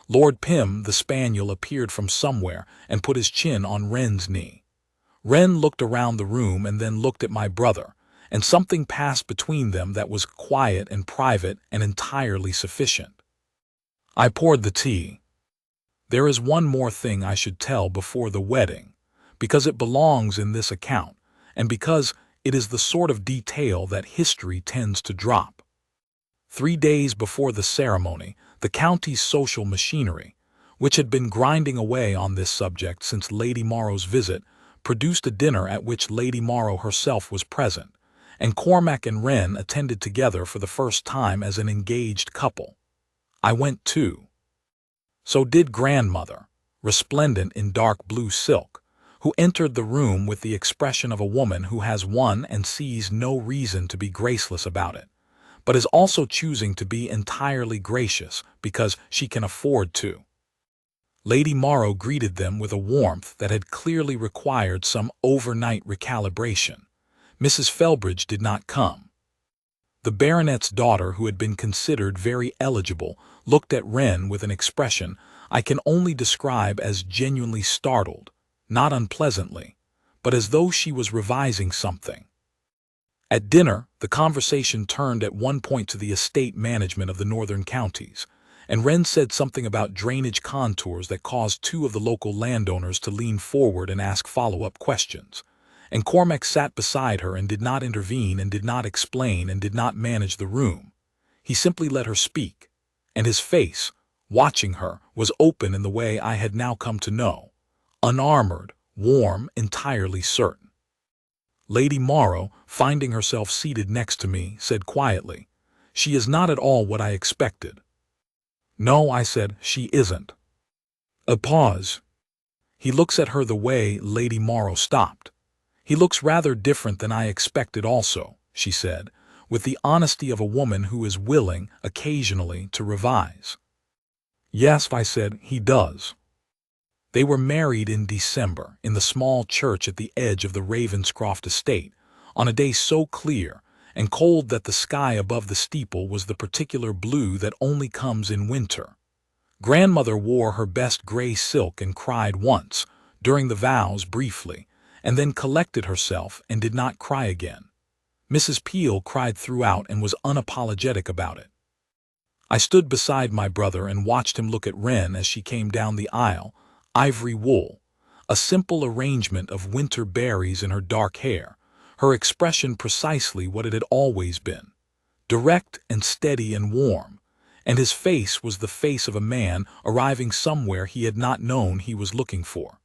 Lord Pym, the spaniel, appeared from somewhere and put his chin on Wren's knee. Wren looked around the room and then looked at my brother, and something passed between them that was quiet and private and entirely sufficient. I poured the tea. There is one more thing I should tell before the wedding, because it belongs in this account, and because it is the sort of detail that history tends to drop. 3 days before the ceremony, the county's social machinery, which had been grinding away on this subject since Lady Morrow's visit, produced a dinner at which Lady Morrow herself was present, and Cormac and Wren attended together for the first time as an engaged couple. I went too. So did Grandmother, resplendent in dark blue silk, who entered the room with the expression of a woman who has won and sees no reason to be graceless about it, but is also choosing to be entirely gracious because she can afford to. Lady Morrow greeted them with a warmth that had clearly required some overnight recalibration. Mrs. Felbridge did not come. The baronet's daughter, who had been considered very eligible, looked at Wren with an expression I can only describe as genuinely startled, not unpleasantly, but as though she was revising something. At dinner, the conversation turned at one point to the estate management of the northern counties, and Wren said something about drainage contours that caused two of the local landowners to lean forward and ask follow-up questions. And Cormac sat beside her and did not intervene and did not explain and did not manage the room. He simply let her speak, and his face, watching her, was open in the way I had now come to know, unarmored, warm, entirely certain. Lady Morrow, finding herself seated next to me, said quietly, "She is not at all what I expected." "No," I said, "she isn't." A pause. He looks at her the way Lady Morrow stopped. "He looks rather different than I expected also," she said, with the honesty of a woman who is willing, occasionally, to revise. "Yes," I said, "he does." They were married in December, in the small church at the edge of the Ravenscroft estate, on a day so clear and cold that the sky above the steeple was the particular blue that only comes in winter. Grandmother wore her best gray silk and cried once, during the vows briefly, and then collected herself and did not cry again. Mrs. Peel cried throughout and was unapologetic about it. I stood beside my brother and watched him look at Wren as she came down the aisle, ivory wool, a simple arrangement of winter berries in her dark hair, her expression precisely what it had always been, direct and steady and warm, and his face was the face of a man arriving somewhere he had not known he was looking for.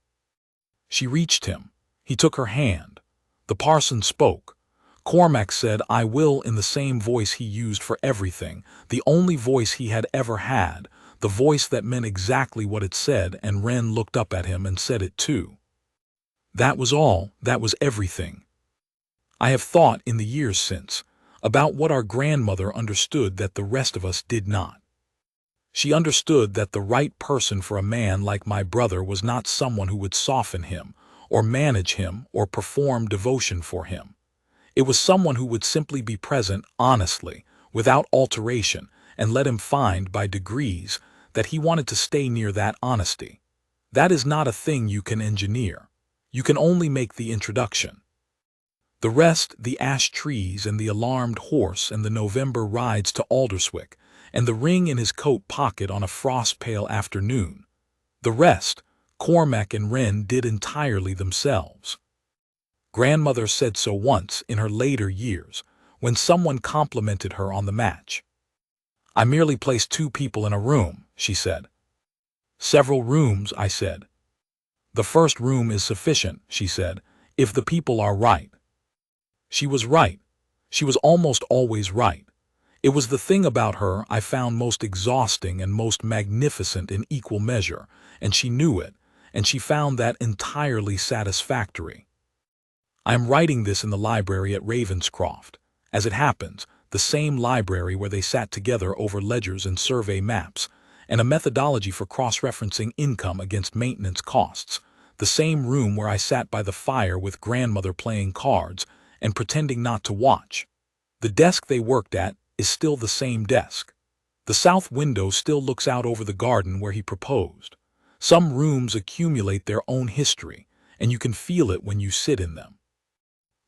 She reached him. He took her hand. The parson spoke. Cormac said "I will" in the same voice he used for everything, the only voice he had ever had, the voice that meant exactly what it said, and Wren looked up at him and said it too. That was all, that was everything. I have thought, in the years since, about what our grandmother understood that the rest of us did not. She understood that the right person for a man like my brother was not someone who would soften him, or manage him, or perform devotion for him. It was someone who would simply be present honestly, without alteration, and let him find, by degrees, that he wanted to stay near that honesty. That is not a thing you can engineer. You can only make the introduction. The rest, the ash trees and the alarmed horse and the November rides to Alderswick, and the ring in his coat pocket on a frost-pale afternoon. The rest, Cormac and Wren did entirely themselves. Grandmother said so once, in her later years, when someone complimented her on the match. "I merely placed two people in a room," she said. "Several rooms," I said. "The first room is sufficient," she said, "if the people are right." She was right. She was almost always right. It was the thing about her I found most exhausting and most magnificent in equal measure, and she knew it, and she found that entirely satisfactory. I am writing this in the library at Ravenscroft, as it happens, the same library where they sat together over ledgers and survey maps, and a methodology for cross-referencing income against maintenance costs, the same room where I sat by the fire with grandmother playing cards and pretending not to watch. The desk they worked at is still the same desk. The south window still looks out over the garden where he proposed. Some rooms accumulate their own history, and you can feel it when you sit in them.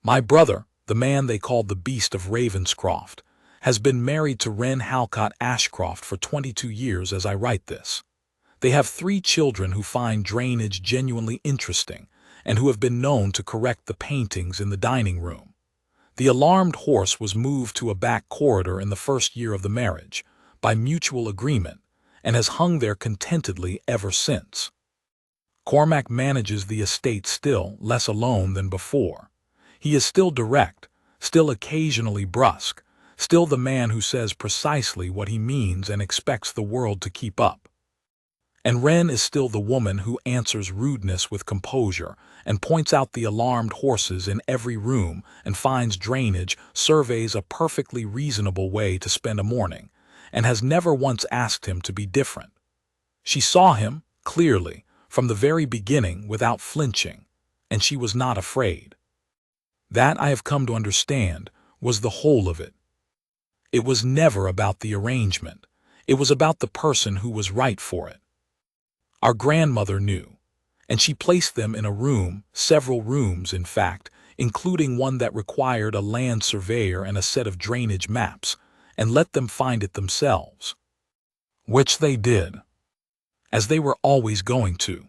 My brother, the man they called the Beast of Ravenscroft, has been married to Wren Halcott Ashcroft for 22 years as I write this. They have 3 children who find drainage genuinely interesting and who have been known to correct the paintings in the dining room. The alarmed horse was moved to a back corridor in the first year of the marriage, by mutual agreement, and has hung there contentedly ever since. Cormac manages the estate still less alone than before. He is still direct, still occasionally brusque, still the man who says precisely what he means and expects the world to keep up. And Wren is still the woman who answers rudeness with composure and points out the alarmed horses in every room and finds drainage surveys a perfectly reasonable way to spend a morning, and has never once asked him to be different. She saw him, clearly, from the very beginning without flinching, and she was not afraid. That, I have come to understand, was the whole of it. It was never about the arrangement. It was about the person who was right for it. Our grandmother knew, and she placed them in a room, several rooms in fact, including one that required a land surveyor and a set of drainage maps, and let them find it themselves. Which they did, as they were always going to.